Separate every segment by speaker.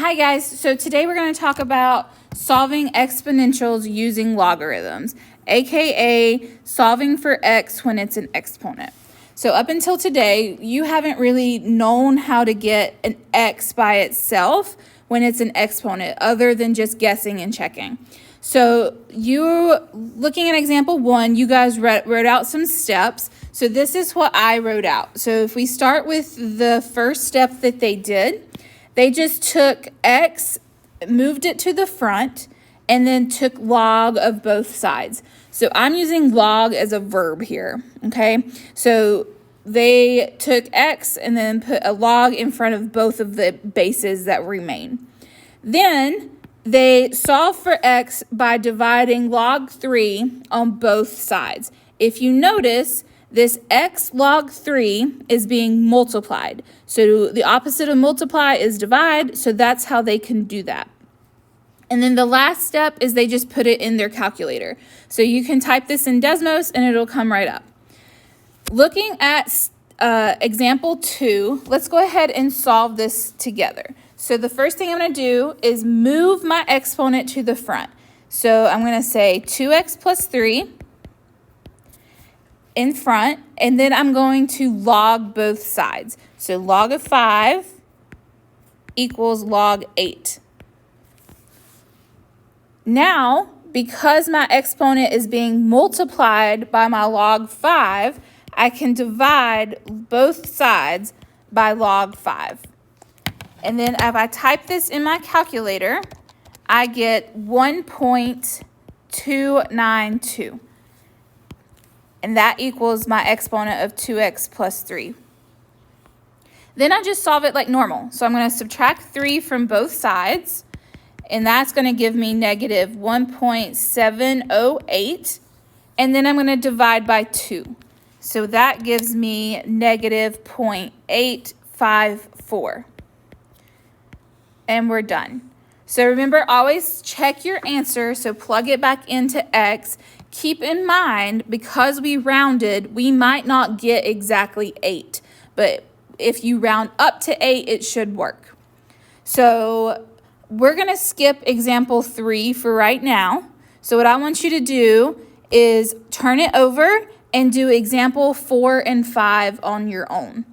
Speaker 1: Hi guys, so today we're going to talk about solving exponentials using logarithms, aka solving for x when it's an exponent. So up until today, you haven't really known how to get an x by itself when it's an exponent, other than just guessing and checking. So you're looking at example 1, you guys wrote out some steps. So this is what I wrote out. So if we start with the first step that they did, they just took x, moved it to the front, and then took log of both sides. So I'm using log as a verb here, okay? So they took x and then put a log in front of both of the bases that remain. Then they solved for x by dividing log 3 on both sides. If you notice, this x log 3 is being multiplied. So the opposite of multiply is divide, so that's how they can do that. And then the last step is they just put it in their calculator. So you can type this in Desmos and it'll come right up. Looking at example 2, let's go ahead and solve this together. So the first thing I'm going to do is move my exponent to the front. So I'm going to say 2x plus 3 in front, and then I'm going to log both sides. So log of 5 equals log 8. Now, because my exponent is being multiplied by my log 5, I can divide both sides by log 5. And then if I type this in my calculator, I get 1.292. And that equals my exponent of 2x plus 3. Then I just solve it like normal. So I'm going to subtract 3 from both sides, and that's going to give me negative 1.708. And then I'm going to divide by 2. So that gives me negative 0.854. And we're done. So remember, always check your answer. So plug it back into x. Keep in mind, because we rounded, we might not get exactly 8. But if you round up to 8, it should work. So we're going to skip example 3 for right now. So what I want you to do is turn it over and do example 4 and 5 on your own.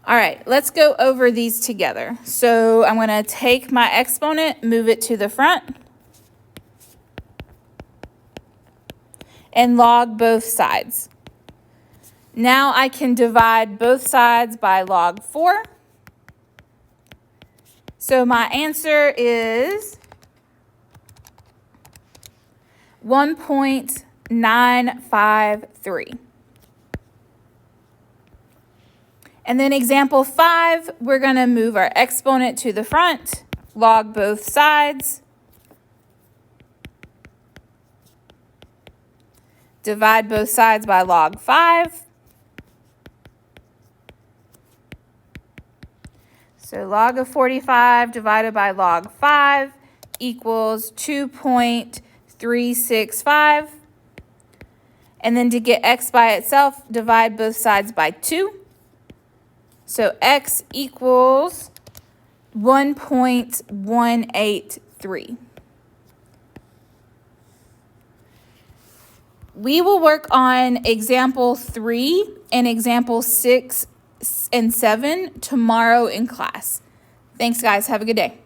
Speaker 1: All right, let's go over these together. So I'm going to take my exponent, move it to the front, and log both sides. Now I can divide both sides by log 4. So my answer is 1.953. And then example 5, we're going to move our exponent to the front, log both sides, divide both sides by log 5. So log of 45 divided by log 5 equals 2.365. And then to get x by itself, divide both sides by 2. So x equals 1.183. We will work on example 3 and example 6 and 7 tomorrow in class. Thanks, guys. Have a good day.